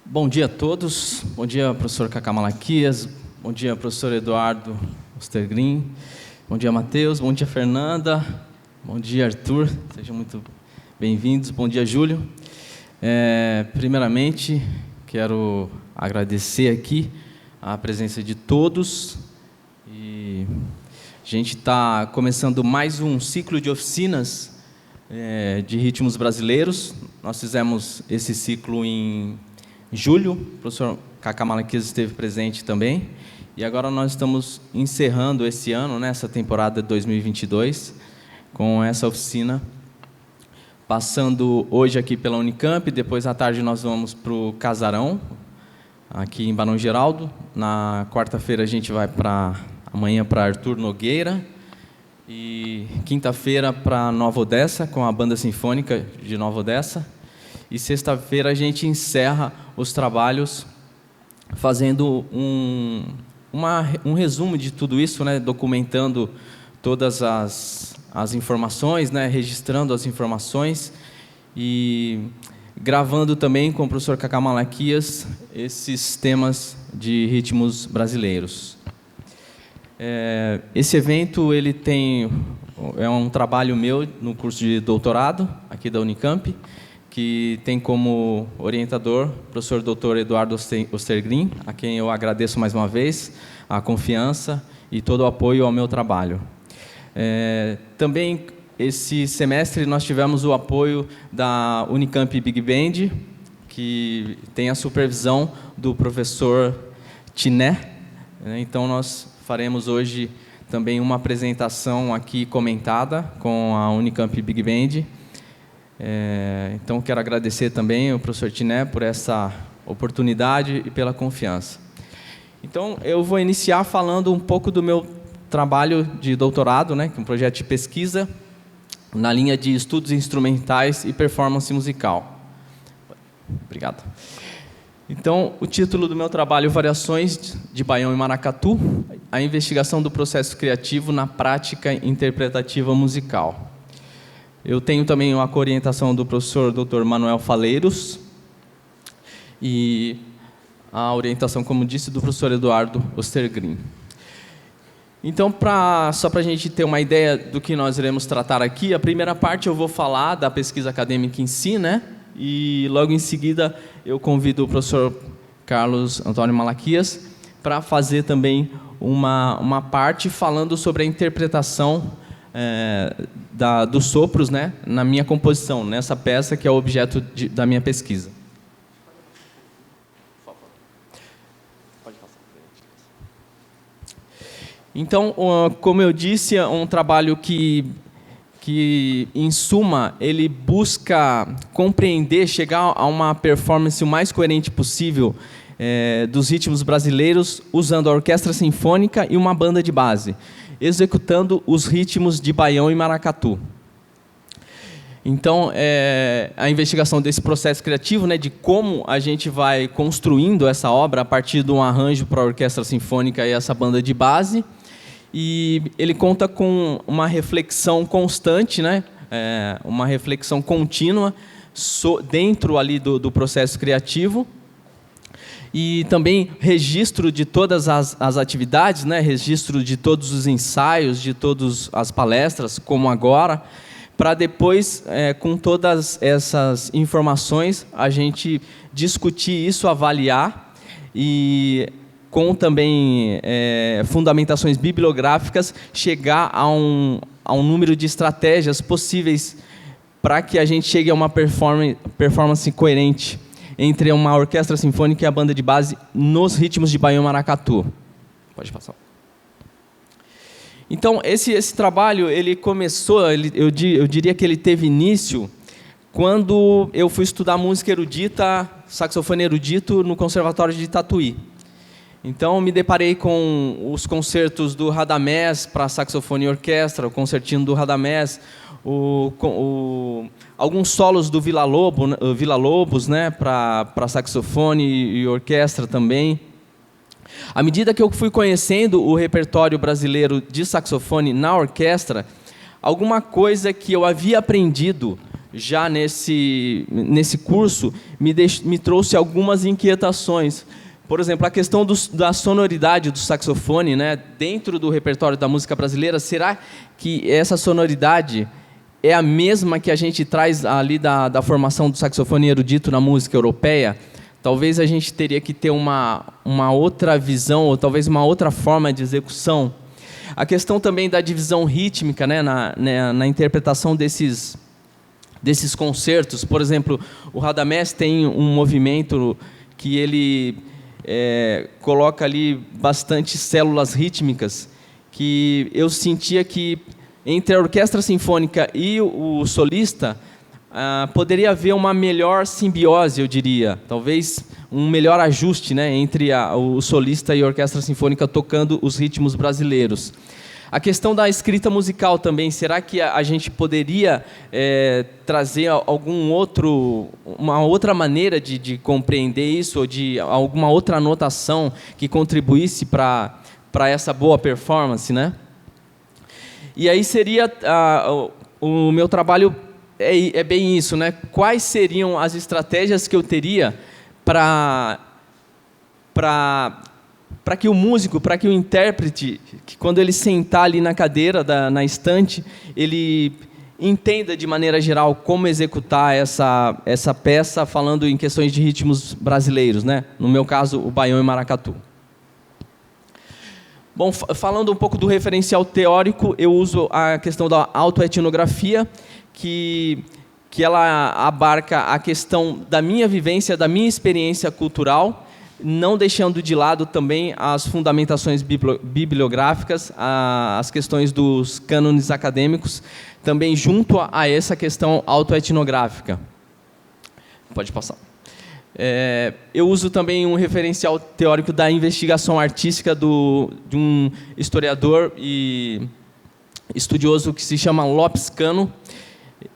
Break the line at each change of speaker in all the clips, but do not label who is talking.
Bom dia a todos. Bom dia, professor Cacá Malaquias. Bom dia, professor Eduardo Ostergreen. Bom dia, Matheus. Bom dia, Fernanda. Bom dia, Arthur. Sejam muito bem-vindos. Bom dia, Júlio. Primeiramente, quero agradecer aqui a presença de todos. E a gente está começando mais um ciclo de oficinas de ritmos brasileiros. Nós fizemos esse ciclo em julho, o professor Cacá Malaquias esteve presente também, e agora nós estamos encerrando esse ano, essa temporada de 2022, com essa oficina, passando hoje aqui pela Unicamp, depois à tarde nós vamos para o Casarão, aqui em Barão Geraldo, na quarta-feira a gente vai amanhã para Arthur Nogueira, e quinta-feira para Nova Odessa, com a Banda Sinfônica de Nova Odessa, e sexta-feira a gente encerra os trabalhos fazendo um resumo de tudo isso, documentando todas as informações, registrando as informações e gravando também com o professor Cacá Malaquias esses temas de ritmos brasileiros. Esse evento é um trabalho meu no curso de doutorado aqui da Unicamp, que tem como orientador o professor Dr. Eduardo Ostergreen, a quem eu agradeço mais uma vez a confiança e todo o apoio ao meu trabalho. Também, esse semestre, nós tivemos o apoio da Unicamp Big Band, que tem a supervisão do professor Tiné. Então, nós faremos hoje também uma apresentação aqui comentada com a Unicamp Big Band. Então, quero agradecer também ao professor Tiné por essa oportunidade e pela confiança. Então, eu vou iniciar falando um pouco do meu trabalho de doutorado, que é um projeto de pesquisa na linha de estudos instrumentais e performance musical. Obrigado. Então, o título do meu trabalho: Variações de Baião e Maracatu, a investigação do processo criativo na prática interpretativa musical. Eu tenho também a orientação do professor Dr. Manuel Faleiros e a orientação, como disse, do professor Eduardo Ostergreen. Então, só para a gente ter uma ideia do que nós iremos tratar aqui, a primeira parte eu vou falar da pesquisa acadêmica em si, e logo em seguida eu convido o professor Carlos Antônio Malaquias para fazer também uma parte falando sobre a interpretação dos sopros, na minha composição, nessa peça que é o objeto da minha pesquisa. Então, como eu disse, é um trabalho que em suma, ele busca compreender, chegar a uma performance o mais coerente possível dos ritmos brasileiros, usando a orquestra sinfônica e uma banda de base, executando os ritmos de baião e maracatu. Então, a investigação desse processo criativo, de como a gente vai construindo essa obra a partir de um arranjo para a orquestra sinfônica e essa banda de base. E ele conta com uma reflexão constante, uma reflexão contínua dentro ali do processo criativo. E também registro de todas as atividades, registro de todos os ensaios, de todas as palestras, como agora, para depois, com todas essas informações, a gente discutir isso, avaliar, e com também fundamentações bibliográficas, chegar a um número de estratégias possíveis para que a gente chegue a uma performance coerente entre uma orquestra sinfônica e a banda de base nos ritmos de baião e maracatu. Pode passar. Então, esse trabalho, ele começou, eu diria que ele teve início quando eu fui estudar música erudita, saxofone erudito, no Conservatório de Tatuí. Então, me deparei com os concertos do Radamés para saxofone e orquestra, o concertino do Radamés, alguns solos do Villa-Lobos, para saxofone e orquestra também. À medida que eu fui conhecendo o repertório brasileiro de saxofone na orquestra, alguma coisa que eu havia aprendido já nesse curso, me trouxe algumas inquietações. Por exemplo, a questão da sonoridade do saxofone, né, dentro do repertório da música brasileira, será que essa sonoridade é a mesma que a gente traz ali da formação do saxofone erudito na música europeia? Talvez a gente teria que ter uma outra visão, ou talvez uma outra forma de execução. A questão também da divisão rítmica, né, na interpretação desses concertos. Por exemplo, o Radamés tem um movimento que ele coloca ali bastante células rítmicas, que eu sentia que entre a orquestra sinfônica e o solista poderia haver uma melhor simbiose, eu diria, talvez um melhor ajuste, né, entre o solista e a orquestra sinfônica tocando os ritmos brasileiros. A questão da escrita musical também, será que a gente poderia trazer uma outra maneira de compreender isso, ou de alguma outra anotação que contribuísse para essa boa performance, né? E aí seria o meu trabalho é bem isso, né? Quais seriam as estratégias que eu teria para que o músico, para que o intérprete, que quando ele sentar ali na cadeira, na estante, ele entenda de maneira geral como executar essa peça, falando em questões de ritmos brasileiros, né? No meu caso, o baião e maracatu. Bom, falando um pouco do referencial teórico, eu uso a questão da autoetnografia, que ela abarca a questão da minha vivência, da minha experiência cultural, não deixando de lado também as fundamentações bibliográficas, as questões dos cânones acadêmicos, também junto a essa questão autoetnográfica. Pode passar. Eu uso também um referencial teórico da investigação artística de um historiador e estudioso que se chama Lopes Cano,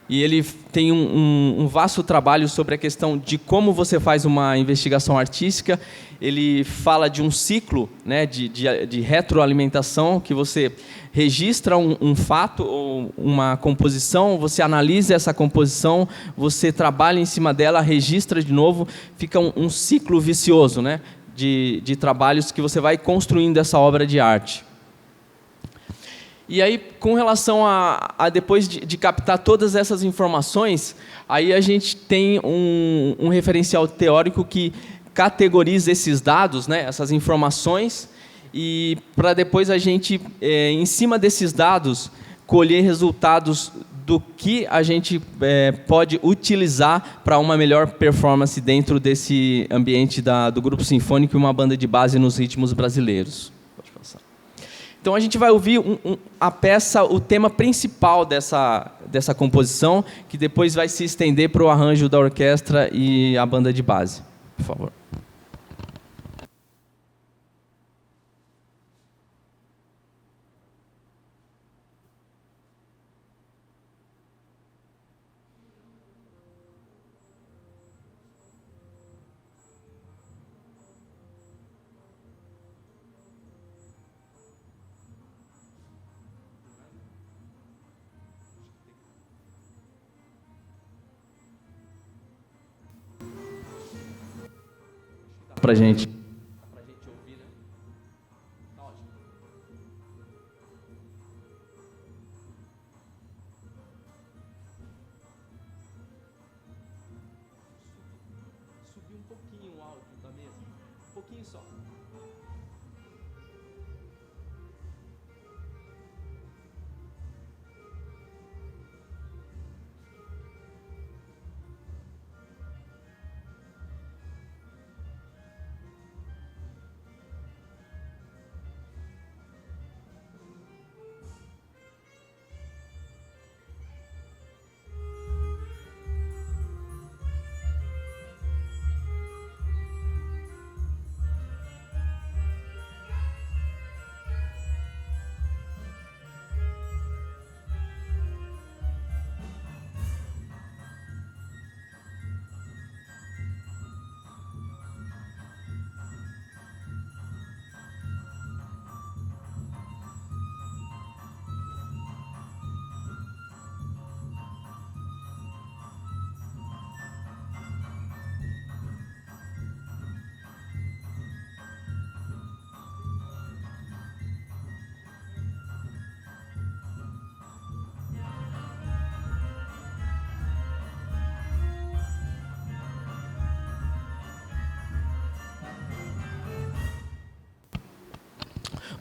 e ele tem um vasto trabalho sobre a questão de como você faz uma investigação artística. Ele fala de um ciclo, né, de retroalimentação, que você registra um fato ou uma composição, você analisa essa composição, você trabalha em cima dela, registra de novo, fica um ciclo vicioso, né, de trabalhos que você vai construindo essa obra de arte. E aí, com relação a depois de captar todas essas informações, aí a gente tem um referencial teórico que categoriza esses dados, né, essas informações, e para depois a gente, em cima desses dados, colher resultados do que a gente pode utilizar para uma melhor performance dentro desse ambiente do grupo sinfônico e uma banda de base nos ritmos brasileiros. Então, a gente vai ouvir a peça, o tema principal dessa composição, que depois vai se estender para o arranjo da orquestra e a banda de base. Por favor. Para a gente ouvir, né? Tá ótimo. Subir um pouquinho o áudio da mesa, um pouquinho só.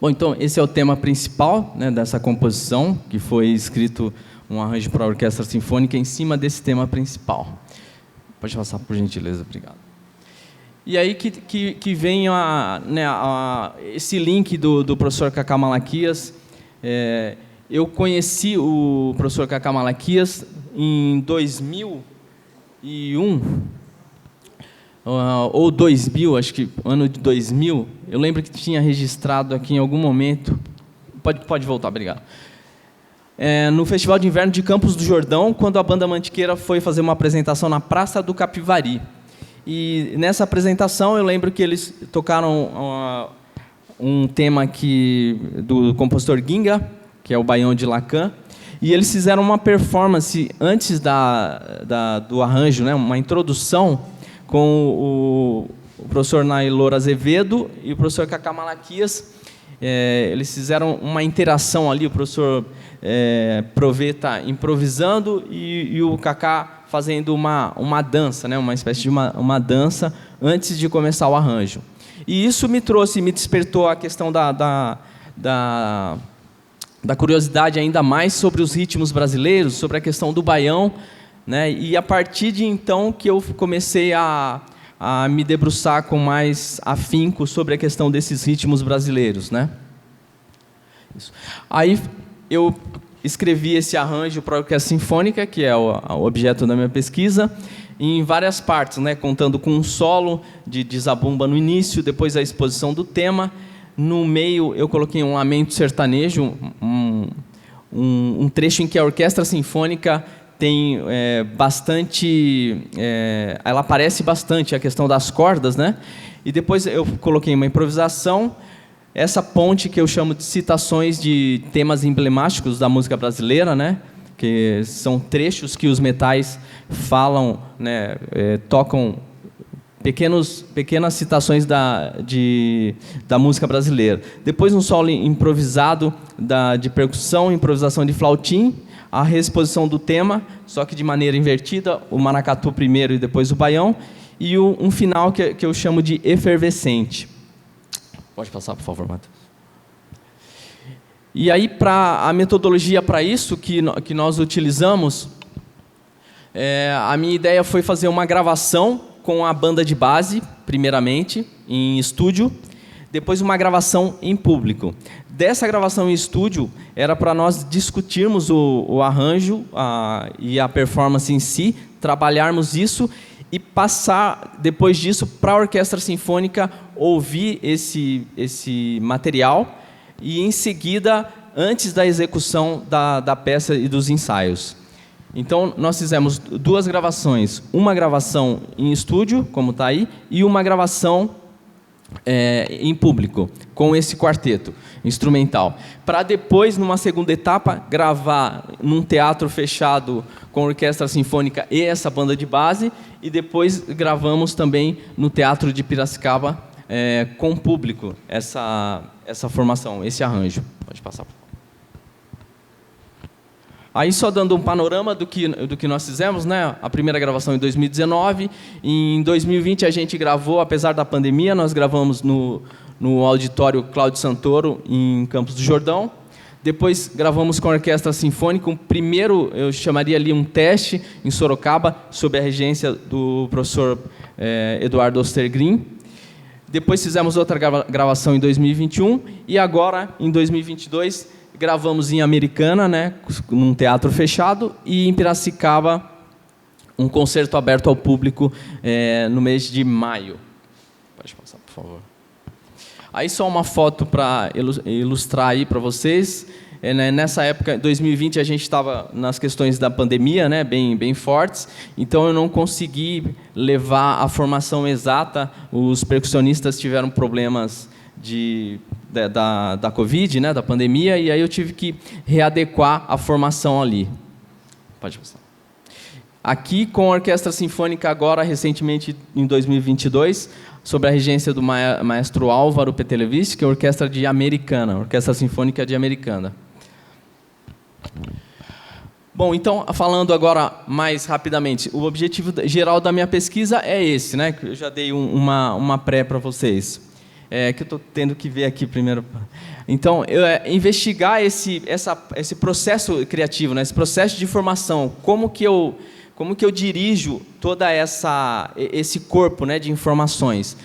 Bom, então, esse é o tema principal, né, dessa composição, que foi escrito um arranjo para a orquestra sinfônica em cima desse tema principal. Pode passar, por gentileza, obrigado. E aí que vem esse link do professor Cacá Malaquias. Eu conheci o professor Cacá Malaquias em 2001, ou 2000, acho que ano de 2000. Eu lembro que tinha registrado aqui em algum momento. Pode voltar, obrigado. No Festival de Inverno de Campos do Jordão, quando a Banda Mantiqueira foi fazer uma apresentação na Praça do Capivari. E nessa apresentação eu lembro que eles tocaram um tema do compositor Ginga, que é o Baião de Lacan, e eles fizeram uma performance antes do arranjo, né, uma introdução com o professor Nailor Azevedo e o professor Cacá Malaquias. Eles fizeram uma interação ali, o professor Proveta improvisando e o Cacá fazendo uma dança, né, uma espécie de uma dança antes de começar o arranjo. E isso me despertou a questão da curiosidade ainda mais sobre os ritmos brasileiros, sobre a questão do baião, né, e a partir de então que eu comecei a me debruçar com mais afinco sobre a questão desses ritmos brasileiros, né? Isso. Aí eu escrevi esse arranjo para a orquestra sinfônica, que é o objeto da minha pesquisa, em várias partes, né? Contando com um solo de zabumba no início, depois a exposição do tema. No meio eu coloquei um lamento sertanejo, um trecho em que a orquestra sinfônica tem ela aparece bastante a questão das cordas, né? E depois eu coloquei uma improvisação, essa ponte que eu chamo de citações de temas emblemáticos da música brasileira, né? Que são trechos que os metais falam, né? Tocam pequenas citações da música brasileira. Depois um solo improvisado de percussão, improvisação de flautim, a reexposição do tema, só que de maneira invertida, o maracatu primeiro e depois o baião, e um final que eu chamo de efervescente. Pode passar, por favor, Matheus. E aí, a metodologia para isso que nós utilizamos, a minha ideia foi fazer uma gravação com a banda de base, primeiramente, em estúdio, depois uma gravação em público. Dessa gravação em estúdio, era para nós discutirmos o arranjo e a performance em si, trabalharmos isso e passar, depois disso, para a orquestra sinfônica ouvir esse material e, em seguida, antes da execução da peça e dos ensaios. Então, nós fizemos 2 gravações, uma gravação em estúdio, como está aí, e uma gravação em público, com esse quarteto instrumental, para depois, numa segunda etapa, gravar num teatro fechado com a orquestra sinfônica e essa banda de base, e depois gravamos também no Teatro de Piracicaba com público essa formação, esse arranjo. Pode passar. Aí, só dando um panorama do que nós fizemos, né? A primeira gravação em 2019, em 2020 a gente gravou, apesar da pandemia, nós gravamos no auditório Cláudio Santoro, em Campos do Jordão. Depois gravamos com a Orquestra Sinfônica, primeiro, eu chamaria ali um teste, em Sorocaba, sob a regência do professor Eduardo Ostergreen. Depois fizemos outra gravação em 2021, e agora, em 2022, gravamos em Americana, né, num teatro fechado, e em Piracicaba, um concerto aberto ao público no mês de maio. Pode passar, por favor. Aí só uma foto para ilustrar aí para vocês. Nessa época, em 2020, a gente estava nas questões da pandemia, né, bem fortes, então eu não consegui levar a formação exata. Os percussionistas tiveram problemas da Covid, né, da pandemia, e aí eu tive que readequar a formação ali. Pode passar. Aqui com a Orquestra Sinfônica agora, recentemente, em 2022, sob a regência do maestro Álvaro Petelevich, que é a Orquestra de Americana, Orquestra Sinfônica de Americana. Bom, então, falando agora mais rapidamente, o objetivo geral da minha pesquisa é esse, né, que eu já dei uma pré para vocês. que eu estou tendo que ver aqui primeiro. Então, investigar esse processo criativo, né, esse processo de formação, como que eu dirijo toda esse corpo, né, de informações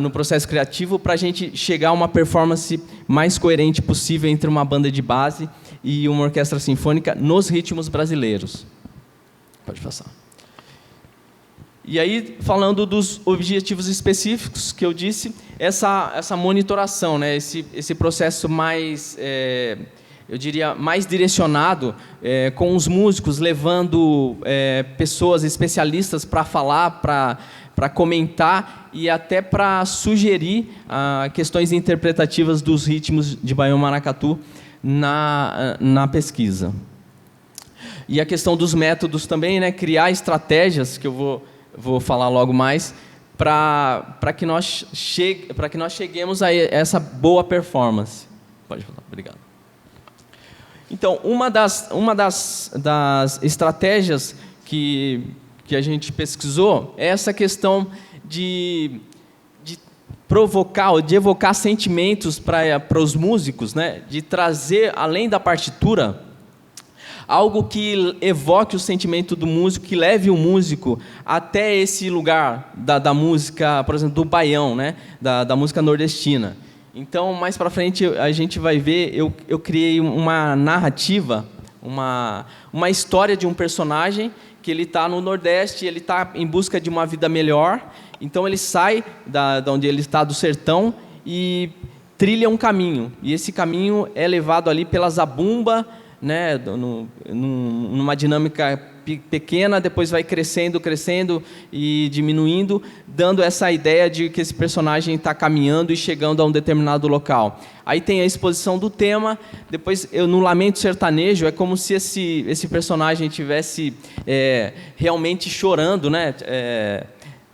no processo criativo para a gente chegar a uma performance mais coerente possível entre uma banda de base e uma orquestra sinfônica nos ritmos brasileiros. Pode passar. E aí, falando dos objetivos específicos que eu disse, essa monitoração, né, esse processo mais, eu diria, mais direcionado, com os músicos, levando pessoas especialistas para falar, para comentar e até para sugerir questões interpretativas dos ritmos de Baião Maracatu na pesquisa. E a questão dos métodos também, né, criar estratégias, que eu vou falar logo mais, para que nós cheguemos a essa boa performance. Pode falar, obrigado. Então, uma das estratégias que a gente pesquisou é essa questão de provocar, ou de evocar sentimentos para os músicos, né, de trazer, além da partitura, algo que evoque o sentimento do músico, que leve o músico até esse lugar da música, por exemplo, do baião, né? da música nordestina. Então, mais para frente, a gente vai ver, eu criei uma narrativa, uma história de um personagem que ele está no Nordeste, ele está em busca de uma vida melhor, então ele sai de onde ele está, do sertão, e trilha um caminho. E esse caminho é levado ali pela zabumba, né, numa dinâmica pequena, depois vai crescendo e diminuindo, dando essa ideia de que esse personagem está caminhando e chegando a um determinado local. Aí tem a exposição do tema, depois no Lamento Sertanejo é como se esse personagem estivesse realmente chorando, né,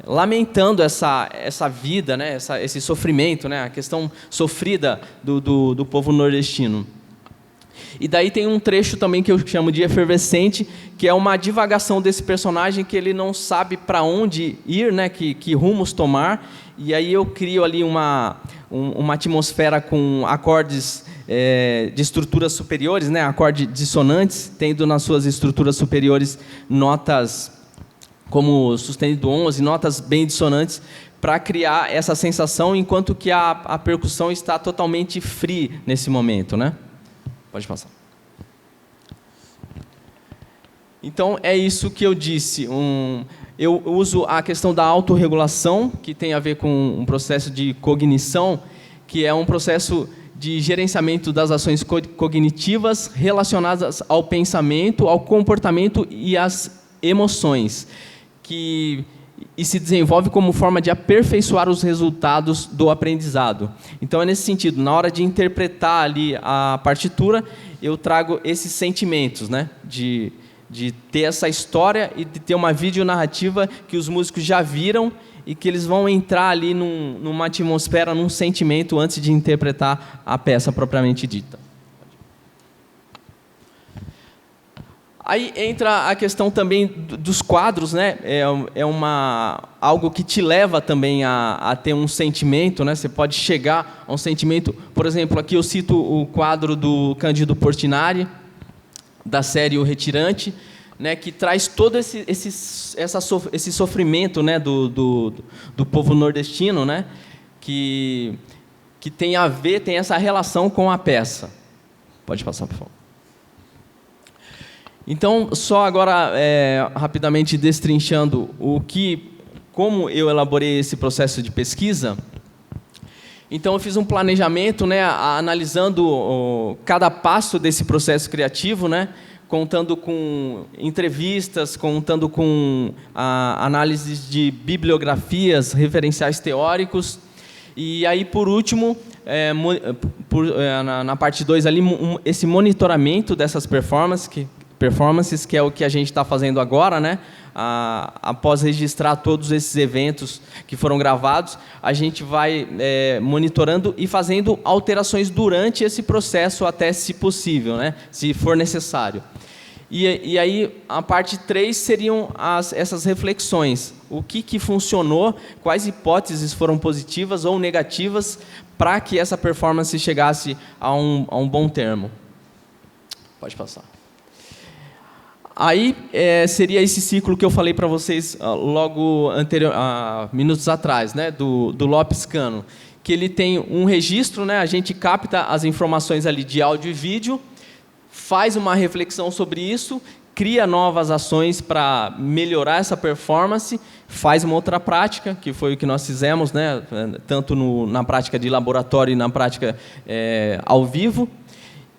lamentando essa vida, né, esse sofrimento, né, a questão sofrida do povo nordestino. E daí tem um trecho também que eu chamo de efervescente, que é uma divagação desse personagem que ele não sabe para onde ir, né, que rumos tomar, e aí eu crio ali uma atmosfera com acordes de estruturas superiores, né, acordes dissonantes, tendo nas suas estruturas superiores notas como sustenido 11, notas bem dissonantes, para criar essa sensação, enquanto que a percussão está totalmente free nesse momento, né? Pode passar. Então, é isso que eu disse. Eu uso a questão da autorregulação, que tem a ver com um processo de cognição, que é um processo de gerenciamento das ações cognitivas relacionadas ao pensamento, ao comportamento e às emoções, e se desenvolve como forma de aperfeiçoar os resultados do aprendizado. Então, é nesse sentido, na hora de interpretar ali a partitura, eu trago esses sentimentos, né, de ter essa história e de ter uma videonarrativa que os músicos já viram e que eles vão entrar ali numa atmosfera, num sentimento, antes de interpretar a peça propriamente dita. Aí entra a questão também dos quadros, né? Algo que te leva também a ter um sentimento, né? Você pode chegar a um sentimento. Por exemplo, aqui eu cito o quadro do Cândido Portinari, da série O Retirante, né? Que traz todo esse sofrimento, né? do povo nordestino, né? Que tem a ver, tem essa relação com a peça. Pode passar, por favor. Então, só agora, rapidamente destrinchando como eu elaborei esse processo de pesquisa. Então, eu fiz um planejamento, né, analisando cada passo desse processo criativo, né, contando com entrevistas, contando com análises de bibliografias, referenciais teóricos. E aí, por último, na parte 2 ali, esse monitoramento dessas performances, que é o que a gente está fazendo agora, né? Após registrar todos esses eventos que foram gravados, a gente vai monitorando e fazendo alterações durante esse processo, até se possível, né? Se for necessário. E aí, a parte 3 seriam essas reflexões. O que funcionou, quais hipóteses foram positivas ou negativas para que essa performance chegasse a um bom termo. Pode passar. Aí, seria esse ciclo que eu falei para vocês logo minutos atrás, né, do Lopes Cano, que ele tem um registro, né, a gente capta as informações ali de áudio e vídeo, faz uma reflexão sobre isso, cria novas ações para melhorar essa performance, faz uma outra prática, que foi o que nós fizemos, né, tanto na prática de laboratório e na prática ao vivo,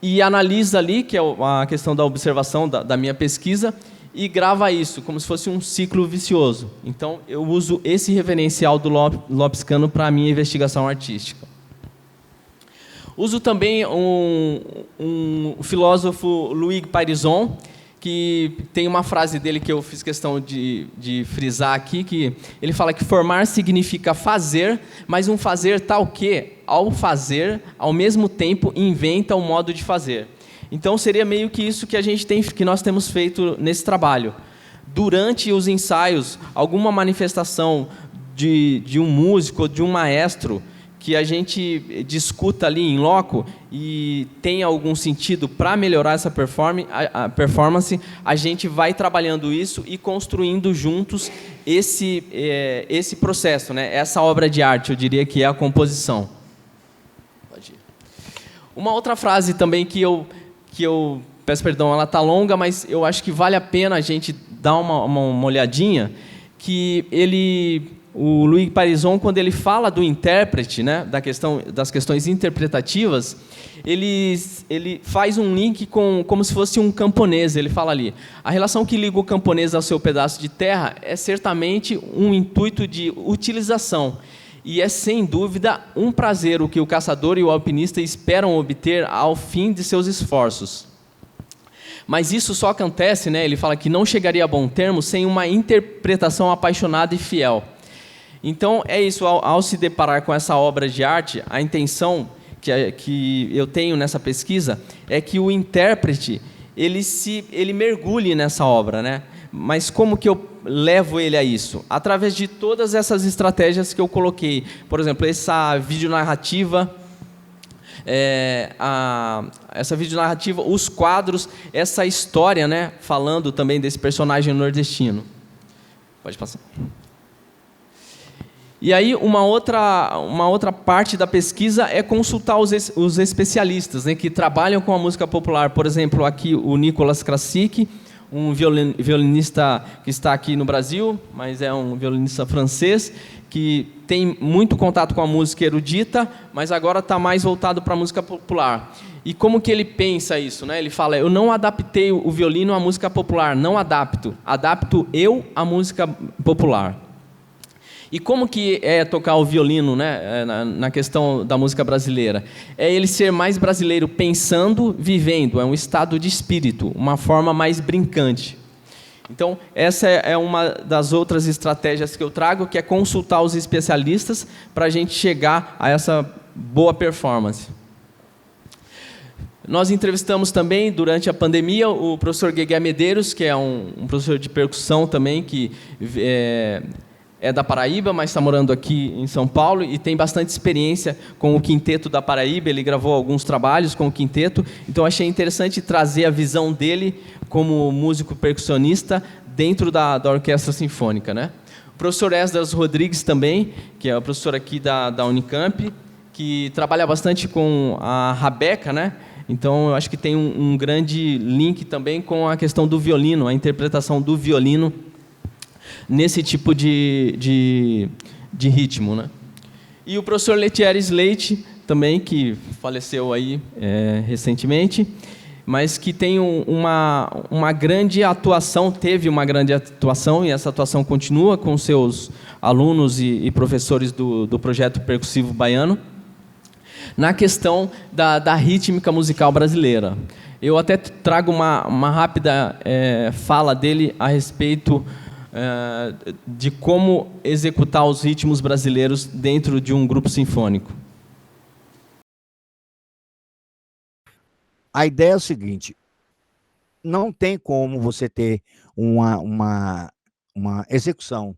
e analisa ali, que é a questão da observação da minha pesquisa, e grava isso, como se fosse um ciclo vicioso. Então, eu uso esse referencial do Lopes Cano para a minha investigação artística. Uso também um filósofo, Louis Parizon, que tem uma frase dele que eu fiz questão de frisar aqui, que ele fala que formar significa fazer, mas um fazer tal que, ao fazer, ao mesmo tempo, inventa um modo de fazer. Então, seria meio que isso que nós temos feito nesse trabalho. Durante os ensaios, alguma manifestação de um músico, de um maestro, que a gente discuta ali em loco e tem algum sentido para melhorar essa performance, a gente vai trabalhando isso e construindo juntos esse processo, né? Essa obra de arte, eu diria que é a composição. Pode ir. Uma outra frase também que eu peço perdão, ela está longa, mas eu acho que vale a pena a gente dar uma olhadinha, que o Louis Parizon, quando ele fala do intérprete, né, das questões interpretativas, ele faz um link como se fosse um camponês. Ele fala ali, a relação que liga o camponês ao seu pedaço de terra é certamente um intuito de utilização, e é, sem dúvida, um prazer o que o caçador e o alpinista esperam obter ao fim de seus esforços. Mas isso só acontece, né, ele fala que não chegaria a bom termo sem uma interpretação apaixonada e fiel. Então, é isso, ao se deparar com essa obra de arte, a intenção que eu tenho nessa pesquisa é que o intérprete ele mergulhe nessa obra, né? Mas como que eu levo ele a isso? Através de todas essas estratégias que eu coloquei. Por exemplo, essa videonarrativa, os quadros, essa história, né? Falando também desse personagem nordestino. Pode passar. E aí, uma outra parte da pesquisa é consultar os especialistas, né, que trabalham com a música popular. Por exemplo, aqui o Nicolas Krasik, um violinista que está aqui no Brasil, mas é um violinista francês, que tem muito contato com a música erudita, mas agora está mais voltado para a música popular. E como que ele pensa isso, né? Ele fala, eu não adaptei o violino à música popular, não adapto eu à música popular. E como que é tocar o violino, né, na questão da música brasileira? É ele ser mais brasileiro pensando, vivendo, é um estado de espírito, uma forma mais brincante. Então, essa é uma das outras estratégias que eu trago, que é consultar os especialistas para a gente chegar a essa boa performance. Nós entrevistamos também, durante a pandemia, o professor Guegué Medeiros, que é um professor de percussão também, que é da Paraíba, mas está morando aqui em São Paulo e tem bastante experiência com o Quinteto da Paraíba. Ele gravou alguns trabalhos com o Quinteto, então achei interessante trazer a visão dele como músico percussionista dentro da Orquestra Sinfônica, né? O professor Esdras Rodrigues também, que é o professor aqui da Unicamp, que trabalha bastante com a rabeca, né? Então, eu acho que tem um grande link também com a questão do violino, a interpretação do violino nesse tipo de ritmo, né? E o professor Letieres Leite, também, que faleceu aí recentemente, mas que tem uma grande atuação, teve uma grande atuação, e essa atuação continua com seus alunos e professores do projeto percussivo baiano, na questão da rítmica musical brasileira. Eu até trago uma rápida fala dele a respeito de como executar os ritmos brasileiros dentro de um grupo sinfônico.
A ideia é o seguinte: não tem como você ter uma execução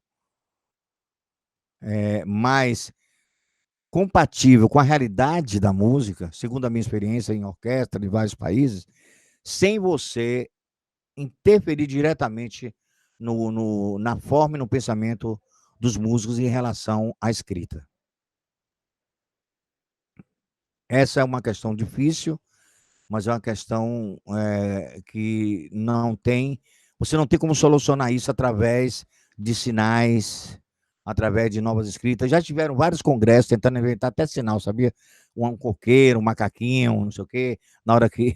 mais compatível com a realidade da música, segundo a minha experiência em orquestra de vários países, sem você interferir diretamente na forma e no pensamento dos músicos em relação à escrita. Essa é uma questão difícil, mas é uma questão que você não tem como solucionar isso através de sinais, através de novas escritas. Já tiveram vários congressos tentando inventar até sinal, sabia? Um coqueiro, um macaquinho, não sei o quê, na hora que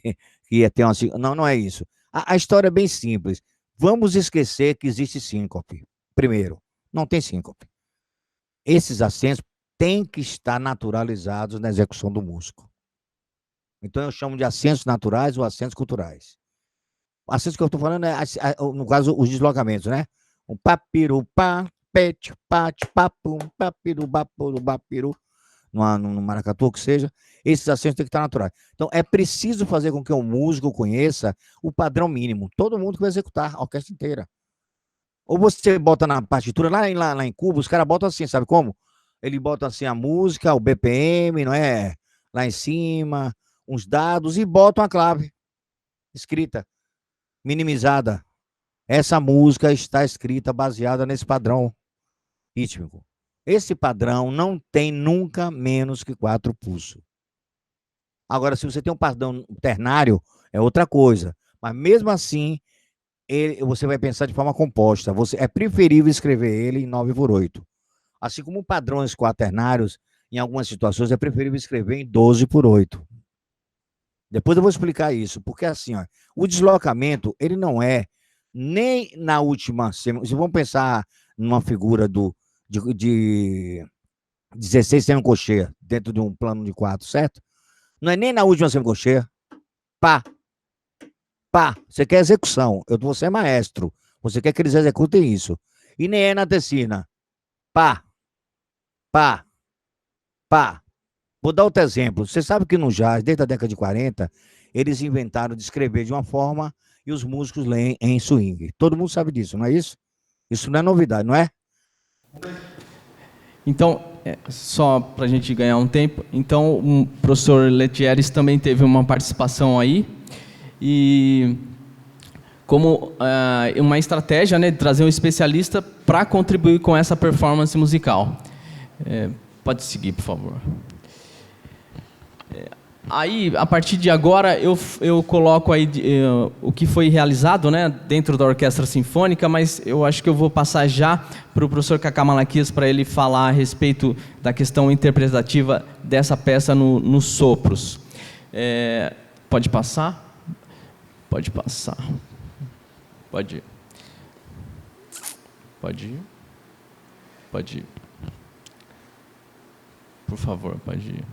ia ter uma... Não, não é isso. A história é bem simples. Vamos esquecer que existe síncope. Primeiro, não tem síncope. Esses acentos têm que estar naturalizados na execução do músico. Então, eu chamo de acentos naturais ou acentos culturais. O acento que eu estou falando é, no caso, os deslocamentos, né? Um papirupá, pet, pat, papum, papirubapuru, bapiru, no maracatu, que seja. Esses acentos têm que estar naturais. Então, é preciso fazer com que o músico conheça o padrão mínimo. Todo mundo que vai executar, a orquestra inteira. Ou você bota na partitura, lá em Cuba, os caras botam assim, sabe como? Ele bota assim a música, o BPM, não é? Lá em cima, uns dados, e botam a clave escrita, minimizada. Essa música está escrita baseada nesse padrão rítmico. Esse padrão não tem nunca menos que 4 pulsos. Agora, se você tem um padrão ternário, é outra coisa. Mas mesmo assim, você vai pensar de forma composta. É preferível escrever ele em 9/8. Assim como padrões quaternários, em algumas situações, é preferível escrever em 12/8. Depois eu vou explicar isso, porque assim, ó, o deslocamento, ele não é nem na última semana. Se vamos pensar numa figura de 16 semicolcheia dentro de um plano de 4, certo? Não é nem na última semicolcheia. Pá, pá. Você quer execução. Você é maestro. Você quer que eles executem isso. E nem é na tercina. Pá, pá, pá. Vou dar outro exemplo. Você sabe que no jazz, desde a década de 40, eles inventaram de escrever de uma forma e os músicos leem em swing. Todo mundo sabe disso, não é isso? Isso não é novidade, não é?
Então, só para a gente ganhar um tempo, então o professor Letieres também teve uma participação aí, e como uma estratégia, né, de trazer um especialista para contribuir com essa performance musical. Pode seguir, por favor. Aí, a partir de agora, eu coloco aí o que foi realizado, né, dentro da Orquestra Sinfônica, mas eu acho que eu vou passar já para o professor Cacá Malaquias para ele falar a respeito da questão interpretativa dessa peça nos sopros. Pode passar? Pode passar. Pode ir. Pode ir. Pode ir. Por favor, pode ir.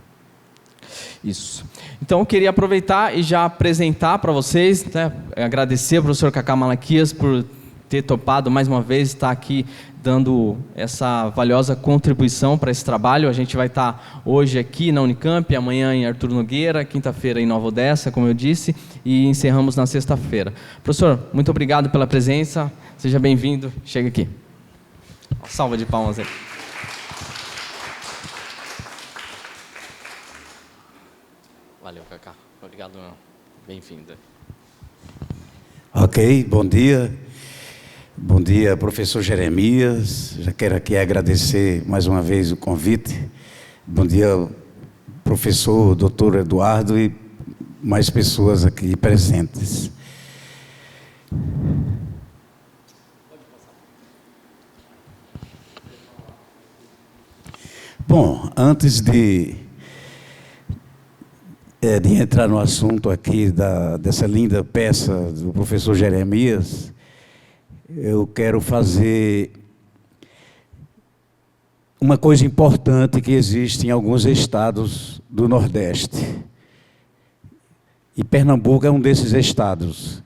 Isso. Então, eu queria aproveitar e já apresentar para vocês, né, agradecer ao professor Cacá Malaquias por ter topado mais uma vez estar aqui dando essa valiosa contribuição para esse trabalho. A gente vai estar hoje aqui na Unicamp, amanhã em Arthur Nogueira, quinta-feira em Nova Odessa, como eu disse, e encerramos na sexta-feira. Professor, muito obrigado pela presença, seja bem-vindo, chega aqui. Uma salva de palmas aí. Valeu, Cacá. Obrigado. Bem-vindo.
Ok, bom dia. Bom dia, professor Jeremias. Já quero aqui agradecer mais uma vez o convite. Bom dia, professor doutor Eduardo e mais pessoas aqui presentes. Bom, antes de entrar no assunto aqui dessa linda peça do professor Jeremias, eu quero fazer uma coisa importante que existe em alguns estados do Nordeste. E Pernambuco é um desses estados.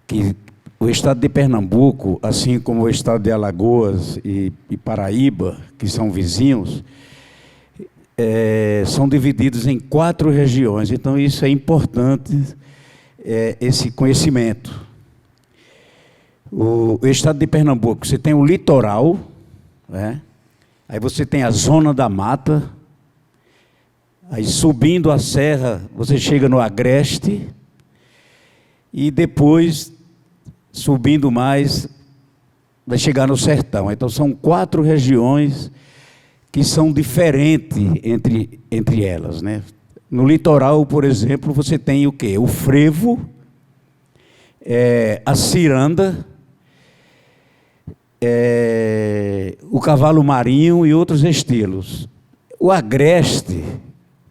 Que o estado de Pernambuco, assim como o estado de Alagoas e Paraíba, que são vizinhos, são divididos em 4 regiões. Então, isso é importante esse conhecimento. O estado de Pernambuco, você tem o litoral, né? Aí você tem a zona da mata, aí subindo a serra você chega no agreste, e depois, subindo mais, vai chegar no sertão. Então são 4 regiões que são diferentes entre elas, né? No litoral, por exemplo, você tem o quê? O frevo, a ciranda, o cavalo marinho e outros estilos. O agreste,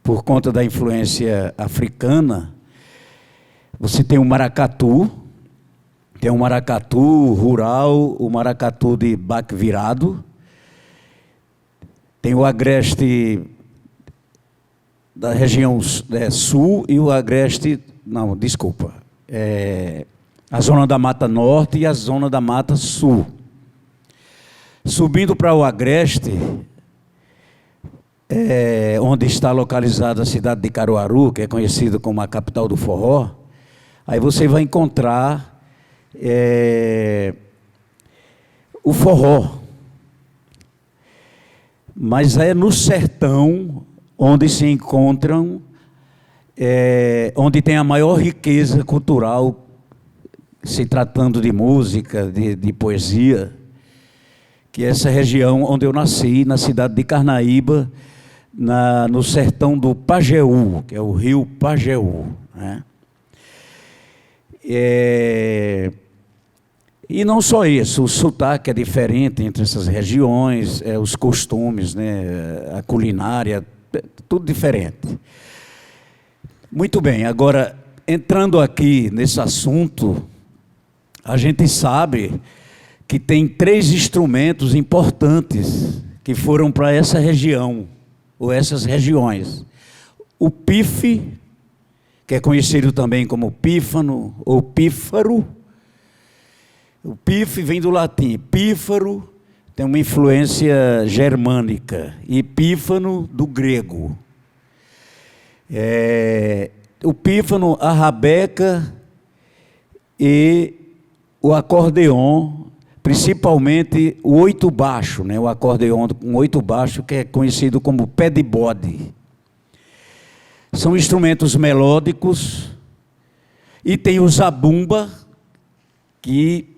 por conta da influência africana, você tem o maracatu, tem o maracatu rural, o maracatu de baque virado, tem o agreste da região sul e o agreste, não, desculpa, a zona da Mata Norte e a zona da Mata Sul. Subindo para o agreste, onde está localizada a cidade de Caruaru, que é conhecida como a capital do forró, aí você vai encontrar o forró. Mas é no sertão onde se encontram, onde tem a maior riqueza cultural, se tratando de música, de poesia, que é essa região onde eu nasci, na cidade de Carnaíba, no sertão do Pajeú, que é o rio Pajeú, né? E não só isso, o sotaque é diferente entre essas regiões, os costumes, né, a culinária, tudo diferente. Muito bem, agora, entrando aqui nesse assunto, a gente sabe que tem 3 instrumentos importantes que foram para essa região, ou essas regiões. O pife, que é conhecido também como pífano ou pífaro. O pife vem do latim, pífaro tem uma influência germânica, e pífano do grego. O pífano, a rabeca e o acordeon, principalmente o 8 baixo, né? O acordeon com 8 baixo, que é conhecido como pé de bode. São instrumentos melódicos, e tem o zabumba, que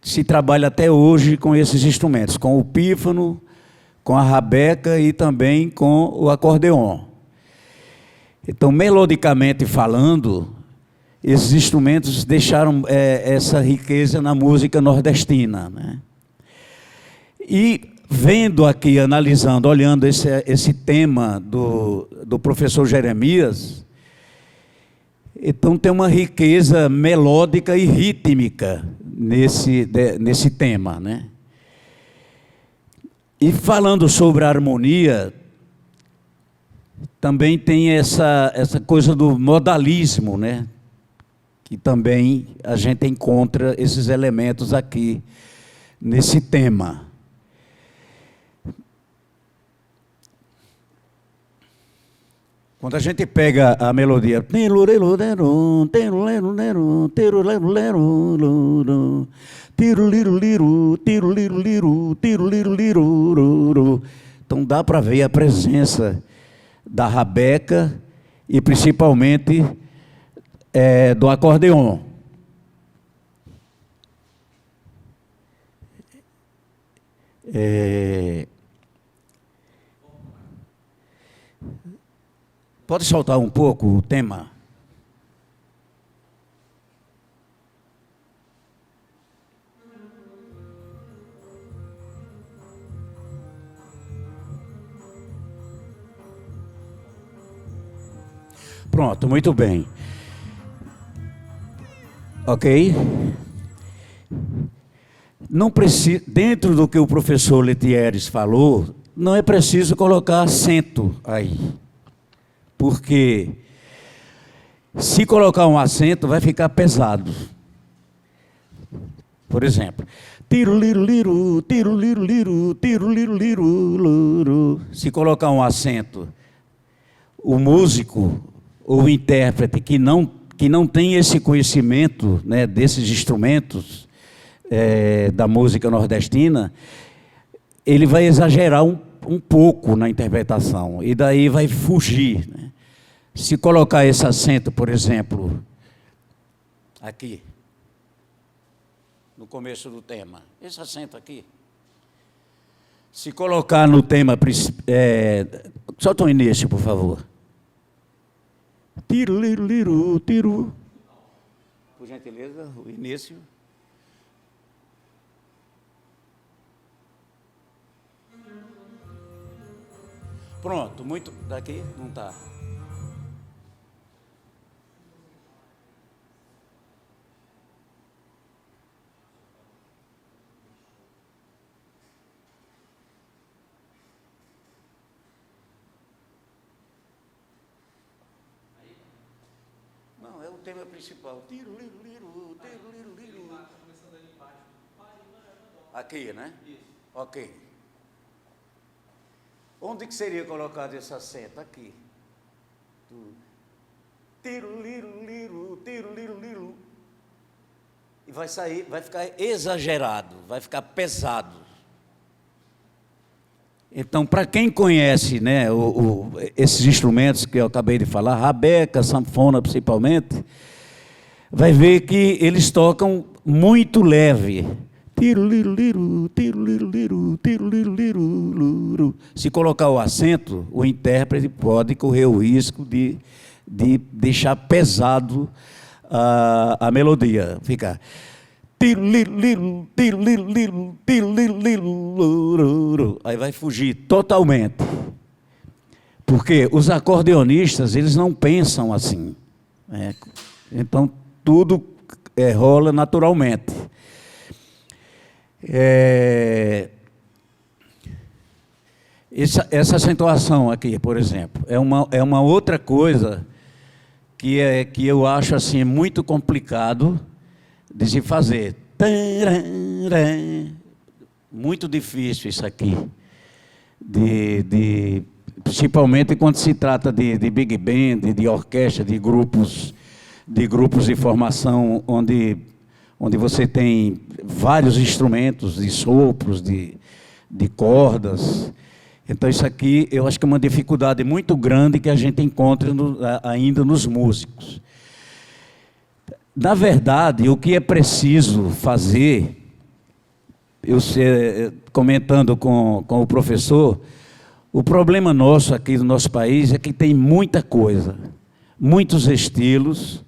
se trabalha até hoje com esses instrumentos, com o pífano, com a rabeca e também com o acordeon. Então, melodicamente falando, esses instrumentos deixaram essa riqueza na música nordestina, né? E vendo aqui, analisando, olhando esse tema do professor Jeremias, então tem uma riqueza melódica e rítmica nesse tema, né? E falando sobre a harmonia, também tem essa coisa do modalismo, né? Que também a gente encontra esses elementos aqui nesse tema. Quando a gente pega a melodia, então dá para ver a presença da rabeca e principalmente do acordeon. Pode soltar um pouco o tema? Pronto, muito bem. Ok? Não precisa, dentro do que o professor Letieres falou, não é preciso colocar acento aí. Porque se colocar um acento vai ficar pesado. Por exemplo, tiro liru liru, tiro liru liru, tiro liru liru. Se colocar um acento, o músico ou o intérprete que não que não tem esse conhecimento, né, desses instrumentos da música nordestina, ele vai exagerar um pouco na interpretação, e daí vai fugir, né? Se colocar esse acento, por exemplo, aqui, no começo do tema, esse acento aqui, se colocar no tema, solta o início, por favor. Tiro, liru, liru, tiro. Por gentileza, o início. Pronto, muito. Daqui não está. Não, é o tema principal. Tiro, liru, liru, tiro, liru, liru. Aqui, né? Isso. Ok. Onde que seria colocado esse acento? Aqui. Tiro, liru, liru, tiro, liru, liru. E vai sair, vai ficar exagerado, vai ficar pesado. Então, para quem conhece, né, esses instrumentos que eu acabei de falar, rabeca, sanfona principalmente, vai ver que eles tocam muito leve. Tiro, liru, liru, tiro, liru, liru, tiro, liru, liru, liru. Se colocar o acento, o intérprete pode correr o risco de deixar pesado a melodia. Fica tiro, liru, liru, tiro, liru, liru, tiro, liru, liru. Aí vai fugir totalmente. Porque os acordeonistas, eles não pensam assim, né? Então, tudo rola naturalmente. Essa acentuação aqui, por exemplo, é uma outra coisa que eu acho assim muito complicado de se fazer. Muito difícil isso aqui, principalmente quando se trata de big band, de orquestra, de grupos de formação onde você tem vários instrumentos de sopros, de cordas. Então, isso aqui eu acho que é uma dificuldade muito grande que a gente encontra ainda nos músicos. Na verdade, o que é preciso fazer, comentando com o professor, o problema nosso aqui do nosso país é que tem muita coisa, muitos estilos.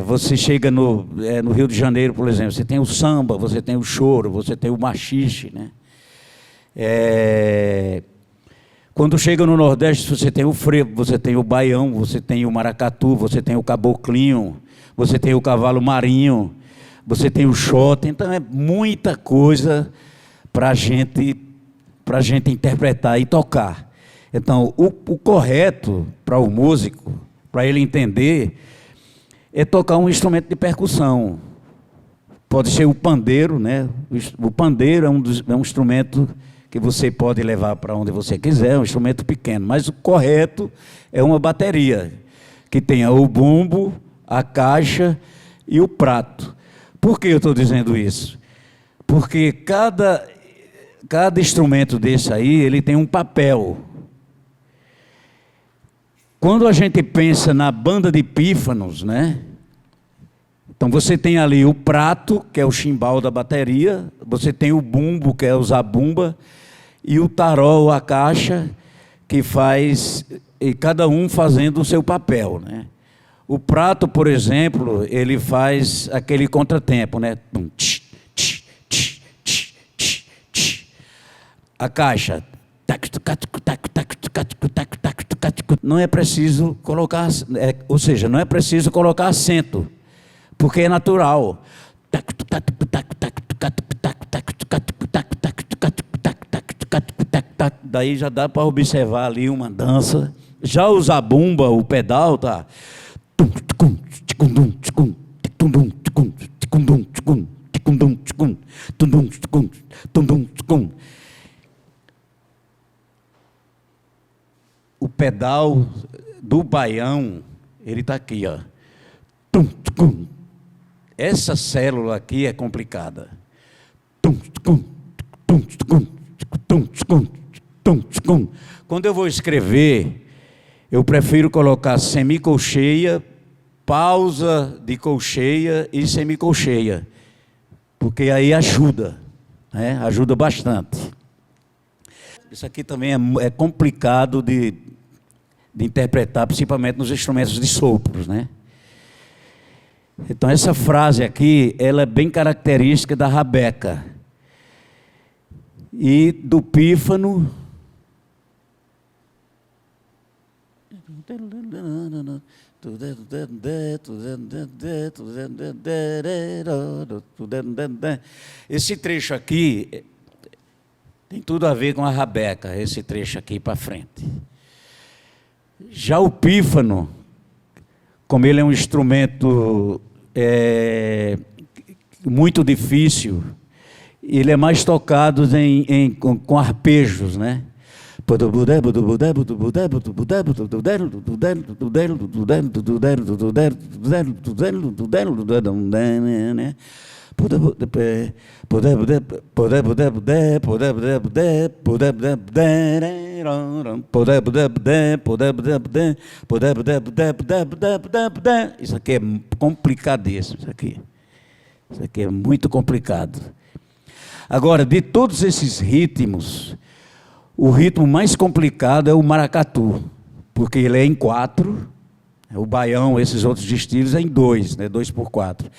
Você chega no Rio de Janeiro, por exemplo, você tem o samba, você tem o choro, você tem o machixe, né? Quando chega no Nordeste, você tem o frevo, você tem o baião, você tem o maracatu, você tem o caboclinho, você tem o cavalo marinho, você tem o xota. Então é muita coisa para a gente interpretar e tocar. Então o correto para o músico, para ele entender, é tocar um instrumento de percussão. Pode ser o pandeiro, né? O pandeiro é um instrumento que você pode levar para onde você quiser, é um instrumento pequeno, mas o correto é uma bateria, que tenha o bumbo, a caixa e o prato. Por que eu estou dizendo isso? Porque cada instrumento desse aí, ele tem um papel. Quando a gente pensa na banda de pífanos, né? Então você tem ali o prato, que é o chimbal da bateria, você tem o bumbo, que é o zabumba, e o tarol, a caixa, que faz, e cada um fazendo o seu papel, né? O prato, por exemplo, ele faz aquele contratempo, né? A caixa, não é preciso colocar, ou seja, não é preciso colocar acento, porque é natural. Daí já dá para observar ali uma dança. Já o zabumba, o pedal, tá? O pedal do baião, ele está aqui, ó. tum, tum. Essa célula aqui é complicada. Tum, tum, tum, tum, tum, tum, tum, tum. Quando eu vou escrever, eu prefiro colocar semicolcheia, pausa de colcheia e semicolcheia, porque aí ajuda, né? Ajuda bastante. Isso aqui também é complicado de interpretar, principalmente nos instrumentos de sopros, né? Então essa frase aqui, ela é bem característica da rabeca e do pífano. Esse trecho aqui tem tudo a ver com a rabeca, esse trecho aqui para frente. Já o pífano, como ele é um instrumento muito difícil, ele é mais tocado com arpejos, né? Isso aqui é complicadíssimo, isso aqui é muito complicado. Agora, de todos esses ritmos, o ritmo mais complicado é o maracatu, porque ele é em 4, o baião, esses outros estilos é em 2, né, 2x4.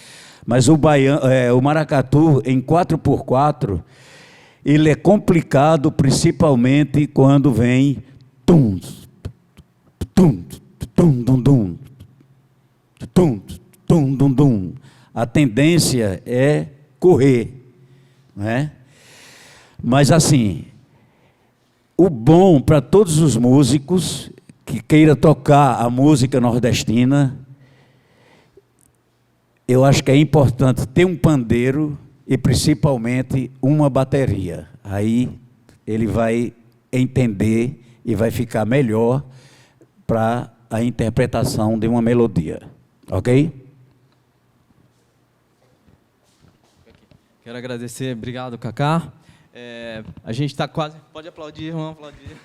Mas o maracatu em 4x4, ele é complicado principalmente quando vem tum, tum, tum, tum, tum, tum, tum, tum, tum. A tendência é correr, né? Mas assim, o bom para todos os músicos que queira tocar a música nordestina, eu acho que é importante ter um pandeiro e principalmente uma bateria. Aí ele vai entender e vai ficar melhor para a interpretação de uma melodia. Ok?
Quero agradecer, obrigado, Cacá. A gente está quase... Pode aplaudir, vamos aplaudir.